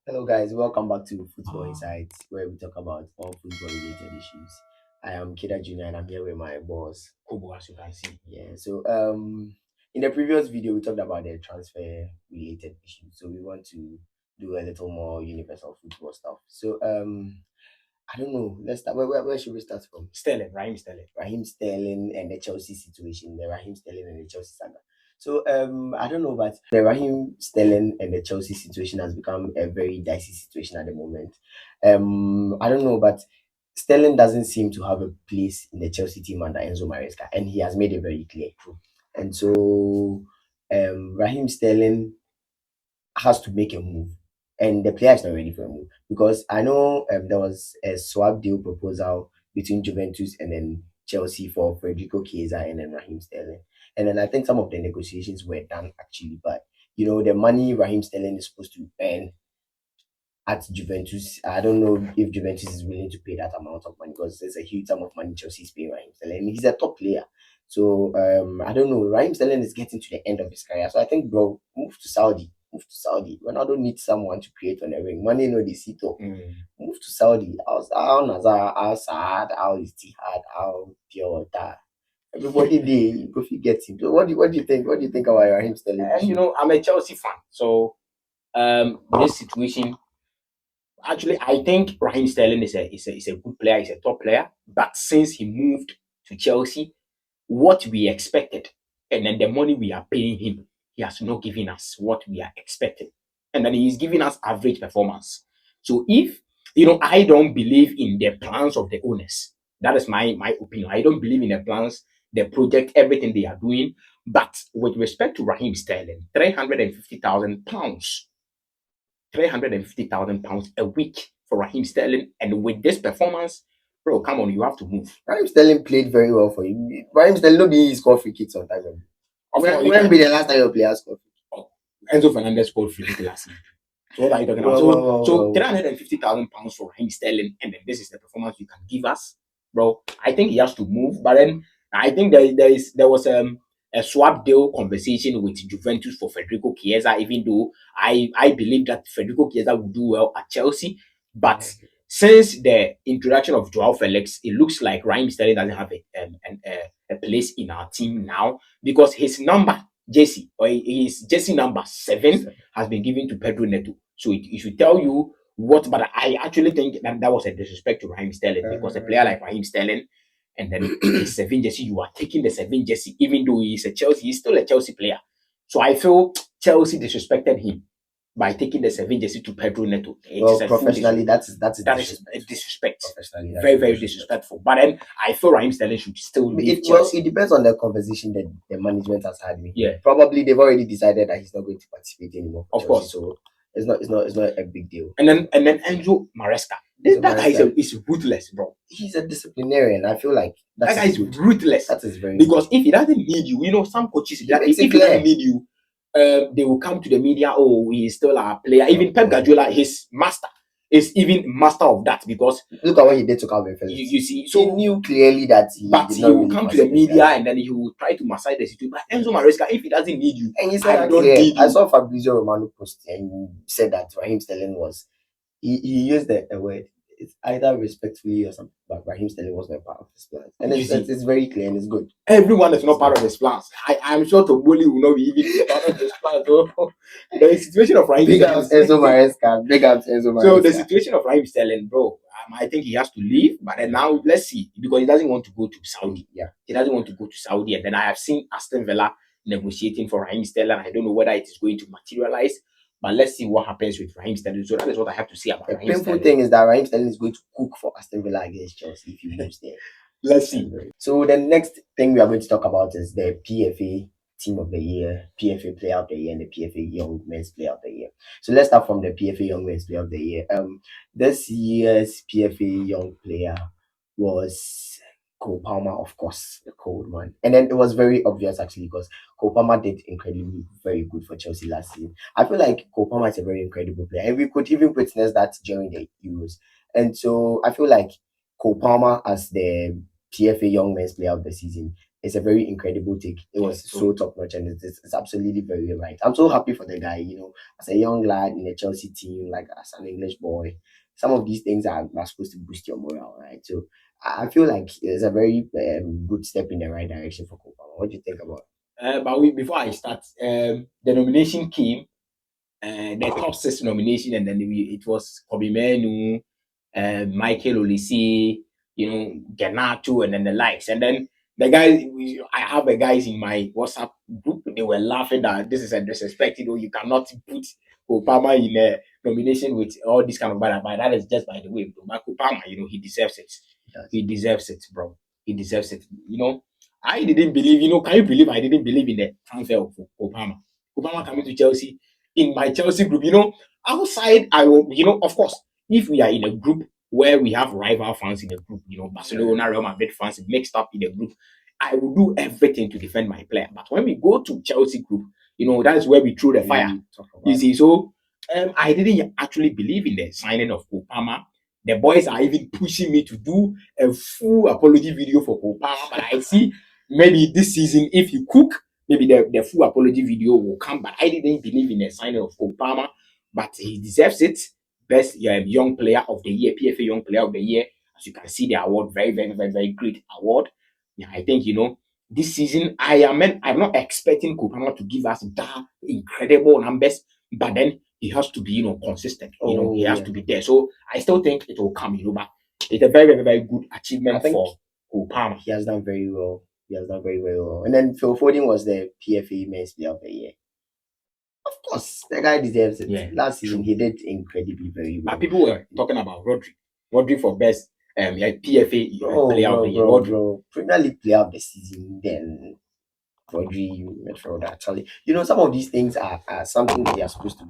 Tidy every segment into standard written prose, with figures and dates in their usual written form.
Hello, guys. Welcome back to Football Insights, where we talk about all football-related issues. I am Kida Junior, and I'm here with my boss, Kobo, as you can see. Yeah. In the previous video, we talked about the transfer-related issues. So we want to do a little more universal football stuff. I don't know. Let's start. Where should we start from? Raheem Sterling and the Chelsea situation. The Raheem Sterling and the Chelsea saga. I don't know, but the Raheem Sterling and the Chelsea situation has become a very dicey situation at the moment. I don't know, but Sterling doesn't seem to have a place in the Chelsea team under Enzo Maresca, and he has made it very clear. And so, Raheem Sterling has to make a move, and the player is not ready for a move because I know there was a swap deal proposal between Juventus and then Chelsea for Federico Chiesa and then Raheem Sterling, and then I think some of the negotiations were done actually, but the money Raheem Sterling is supposed to earn at Juventus, I don't know if Juventus is willing to pay that amount of money because there's a huge sum of money Chelsea is paying Raheem Sterling. He's a top player. I don't know. Raheem Sterling is getting to the end of his career. So I think, bro, move to Saudi. Move to Saudi. Ronaldo needs someone to create on the ring. Money no decito. Move to Saudi. Al Nazar, Al Saad, Al Istihad, Al Pure Water. Everybody there, go get him. So what do you think? What do you think about Raheem Sterling? I'm a Chelsea fan, so this situation. Actually, I think Raheem Sterling is a good player. He's a top player. But since he moved to Chelsea, what we expected, and then the money we are paying him, he has not given us what we are expecting, and then he's giving us average performance. So if I don't believe in the plans of the owners. That is my opinion. I don't believe in the plans, the project, everything they are doing. But with respect to Raheem Sterling, £350,000 £350,000 a week for Raheem Sterling. And with this performance, bro, come on, you have to move. Raheem Sterling played very well for you. Raheem Sterling no be score free kicks on time. When be the last time your player scored? Enzo Fernandez scored free kick last night. So what are you talking about? So £350,000 for Raheem Sterling, and then this is the performance you can give us, bro. I think he has to move. But then I think there was a swap deal conversation with Juventus for Federico Chiesa, even though I believe that Federico Chiesa would do well at Chelsea. But since the introduction of Joao Felix, it looks like Raheem Sterling doesn't have a place in our team now because his number, Jesse, or his Jesse number 7 has been given to Pedro Neto. So it should tell you what, but I actually think that was a disrespect to Raheem Sterling because a player like Raheem Sterling and then the 7 jersey, you are taking the 7 jersey, even though he's still a Chelsea player. So I feel Chelsea disrespected him by taking the 7 jersey to Pedro Neto. Professionally, that's a disrespect. Very, very disrespectful. But then I feel Raheem Sterling should still leave Chelsea. It depends on the conversation that the management has had with him. Yeah. Probably they've already decided that he's not going to participate anymore. Of course. So it's not a big deal. And then Enzo Maresca. That guy is ruthless, bro. He's a disciplinarian. I feel like that guy is ruthless. That is very because if he doesn't need you, some coaches if he doesn't need you, they will come to the media. Oh, he's still a player. Even Pep Guardiola, his master, is even master of that because look at what he did to Calvin Phillips. You see, so he knew clearly that he will come to the media and then he will try to massage the situation. But Enzo Maresca, if he doesn't need you, and he said, I saw Fabrizio Romano post and he said that Raheem Sterling was he used a word. It's either respectfully or something, but Raheem Sterling was not part of his plans. And it's very clear and it's good. Everyone is not part of his plans. I'm sure Toboli will not be even part of his plans. So the situation of Raheem Big ups Enzo Maresca. So the situation of Raheem Sterling, bro, I think he has to leave. But then now let's see, because he doesn't want to go to Saudi. Yeah, he doesn't want to go to Saudi. And then I have seen Aston Villa negotiating for Raheem Sterling. I don't know whether it is going to materialize. But let's see what happens with Raheem Sterling. So that is what I have to say about Raheem Sterling. The painful thing is that Raheem Sterling is going to cook for Aston Villa against Chelsea if he moves there. Let's see. So the next thing we are going to talk about is the PFA Team of the Year, PFA Player of the Year, and the PFA Young Men's Player of the Year. So let's start from the PFA Young Men's Player of the Year. This year's PFA Young Player was Cole Palmer, of course, the cold one. And then it was very obvious actually because Cole Palmer did incredibly very good for Chelsea last season. I feel like Cole Palmer is a very incredible player, and we could even witness that during the Euros. And so I feel like Cole Palmer as the PFA Young Men's Player of the season it's a very incredible take. It was so top notch, and it's absolutely very right. I'm so happy for the guy. As a young lad in a Chelsea team, like as an English boy, some of these things are supposed to boost your morale, right? So I feel like it's a very good step in the right direction for Copa. What do you think about But before I start, the nomination came, the top 6 nomination, and then it was Kobe Menu, Michael Olise, Ganacho, and then the likes. And then the guys, I have the guys in my WhatsApp group, they were laughing that this is a disrespect. You cannot put Obama in a nomination with all this kind of bad. But that is just by the way. But Obama, he deserves it. that? He deserves it, bro. He deserves it. I didn't believe, can you believe I didn't believe in the transfer of Obama? Obama coming to Chelsea in my Chelsea group, outside, I will, of course, if we are in a group where we have rival fans in the group, Barcelona, Real Madrid fans mixed up in the group, I will do everything to defend my player. But when we go to Chelsea group, that is where we throw the fire. You see, so I didn't actually believe in the signing of Obama. The boys are even pushing me to do a full apology video for Obama. But I see maybe this season, if you cook, maybe the full apology video will come. But I didn't believe in the signing of Obama. But he deserves it. Best young player of the year, PFA Young Player of the Year. As you can see, the award, very, very, very, very great award. Yeah, I think this season I'm not expecting Obama to give us that incredible numbers, but then he has to be consistent. He has to be there. So I still think it will come. But it's a very, very, very good achievement for Obama. He has done very well. He has done very, very well. And then Phil Foden was the PFA Men's Player of the Year. Of course, the guy deserves it. Yeah, Last season, he did incredibly very well. But people were talking about Rodri. Rodri for best PFA Player of the Year. Bro. Premier League Player of the Season, then Rodri, midfielder. Actually, some of these things are something they are supposed to.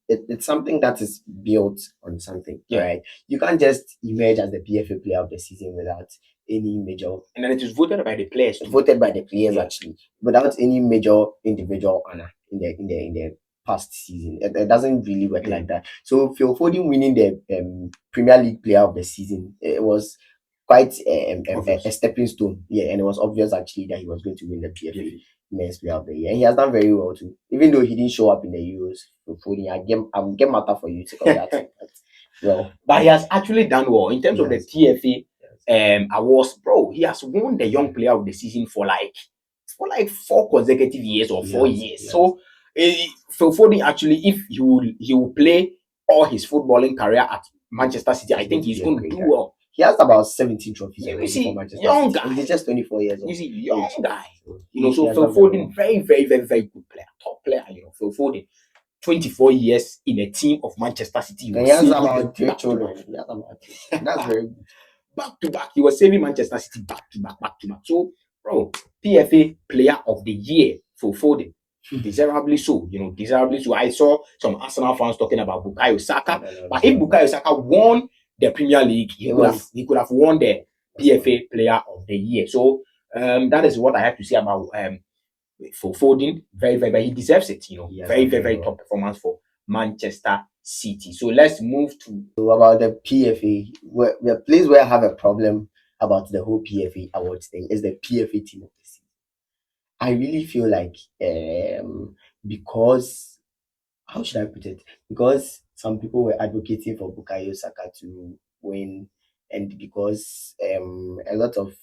It's something that is built on something, right? You can't just emerge as the PFA Player of the Season without any major. And then it is voted by the players. Voted by the players actually, without any major individual honor in the past season. It doesn't really work like that. So Phil Foden winning the Premier League Player of the Season, it was quite a stepping stone. Yeah, and it was obvious actually that he was going to win the PFA Men's Player of the Year. And he has done very well too. Even though he didn't show up in the Euros, Phil Foden, I'll get matter for you to that. But he has actually done well in terms of the PFA awards, bro. He has won the Young Player of the Season for like 4 consecutive years or 4 years. So Phil Foden actually, if he will play all his footballing career at Manchester City, I think he's going to do well. He has about 17 trophies for Manchester young City. Guy. He's just 24 years old. You see, young guy. So Phil Foden, very, very, very, very good player, top player. Phil Foden, 24 years in a team of Manchester City. He has about 3 children. That's very good. Back to back, he was saving Manchester City back to back. So, bro, PFA Player of the Year for Foden. Deservedly so, deservedly so. I saw some Arsenal fans talking about Bukayo Saka, but if Bukayo Saka won the Premier League, he could have won the PFA Player of the Year. So that is what I have to say about for Foden. Very, very, very, he deserves it. Very, very, very top performance for Manchester City. So let's move to about the PFA. The place where I have a problem about the whole PFA awards thing is the PFA Team of the Season. I really feel like because, how should I put it? Because some people were advocating for Bukayo Saka to win, and because a lot of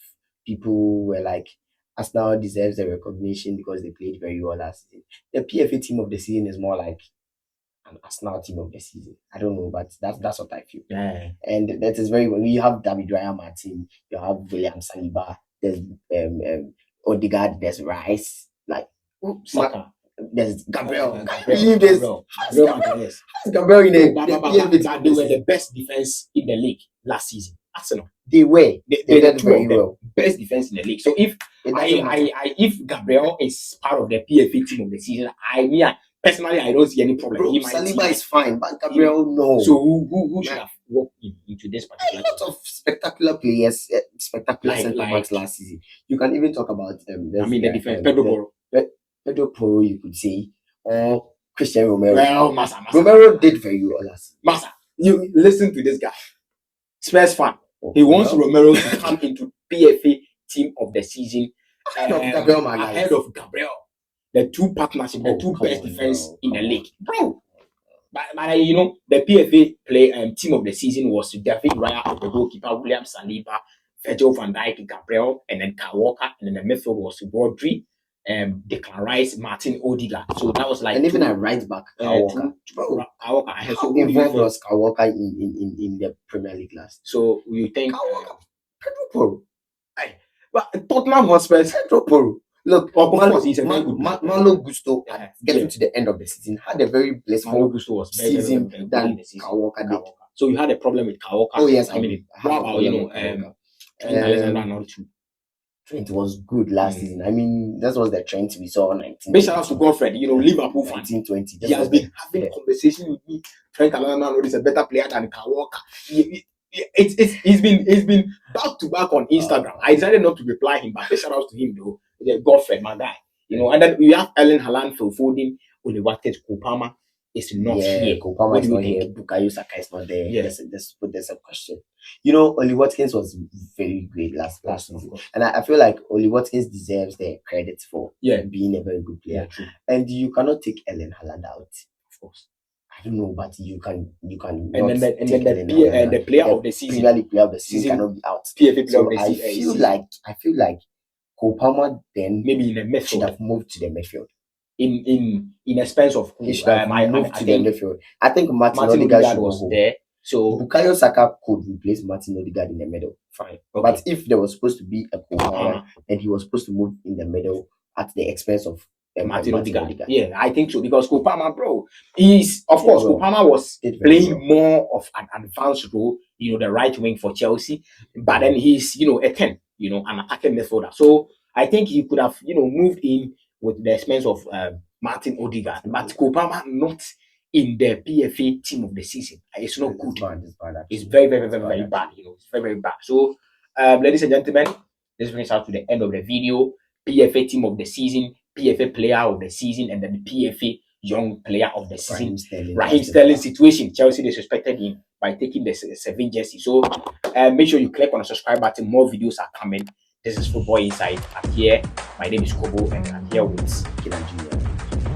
people were like, Arsenal deserves the recognition because they played very well last season. The PFA Team of the Season is more like an Arsenal Team of the Season. I don't know, but that's what I feel. Yeah. And that is very well. You have David Raya Martin, you have William Saliba, there's Odegaard, there's Rice, like Saka. There's Gabriel. Gabriel in the PFA. They were the best defense in the league last season. Arsenal. They did very well. Best defense in the league. So if if Gabriel is part of the PFA Team of the Season, personally, I don't see any problem. Bro, Saliba is fine, but Gabriel, no. So who should have walked into this particular? A lot of spectacular players, spectacular centre backs last season. You can even talk about the defense. Pedro Porro, you could say, or Christian Romero. Well, Massa. Romero did very well last season. Massa, you listen to this guy. Spurs fan. He wants Romero to come into PFA team of the season. Ahead of Gabriel. The two partnership, the two best defense in the league. Bro. But you know, the PFA team of the season was David Raya, the goalkeeper, William Saliba, Virgil van Dijk, Gabriel, and then Kyle Walker, and then the midfield was Rodri, Declan Rice, Martin Odegaard. So that was like, and even a right back, Kyle Walker. Kyle Walker. How involved was Kyle Walker in the Premier League last? So you think Kyle Walker, Pedro Porro. But Tottenham Hotspur, Pedro Porro. Look, of course, he's a very good Malo Gusto, getting to the end of the season, had a very blissful season than Kyle Walker did. So you had a problem with Kyle Walker. Oh yes, I mean, what about Trent Alexander-Arnold too? Trent was good last season. I mean, that was the Trent we saw 19. Big shout out to Godfred, you know, Liverpool fan. 1920. He has been having a conversation with me. Trent Alexander-Arnold is a better player than Kyle Walker. He's been back to back on Instagram. I decided not to reply him, but big shout out to him though. The Godfred, my guy. You know, and then we have Ellen Haaland, Phil Foden, Ole Watkins, Kopama is not here. Kopama is not here. Bukayo Saka is not there. Yeah. There's a question. You know, Ole Watkins was very great last season. And I feel like Ole Watkins deserves the credit for being a very good player. Yeah, and you cannot take Ellen Haaland out. Of course. I don't know, but you can. And then the player of the season, Premier League player of the season cannot be out. PFA player so of the season. I feel like Kopama then maybe in the midfield should have moved to the midfield. In expense of who? He should have moved to the midfield. I think Martin Odegaard was there. So Bukayo Saka could replace Martin Odegaard in the middle. Fine. Okay. But if there was supposed to be a Kopama, then he was supposed to move in the middle at the expense of Martin Odegaard. Yeah, I think so, because Kopama, bro, Kopama was playing more of an advanced role, you know, the right wing for Chelsea, but then he's, you know, a 10, you know, an attacking midfielder. So I think he could have, you know, moved in with the expense of Martin Odegaard, but Kopama not in the PFA team of the season. It's not good. It's very, very, very, very bad. You know, it's very, very bad. So, ladies and gentlemen, this brings us to the end of the video. PFA team of the season, PFA player of the season, and then the PFA young player of the season. Raheem Sterling situation. Chelsea disrespected him by taking the 7 jersey. So make sure you click on the subscribe button. More videos are coming. This is Football Inside. I'm here. My name is Kobo, and I'm here with Killer Jr.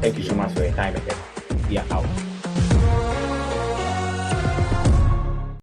Thank you so much for your time, and we are out.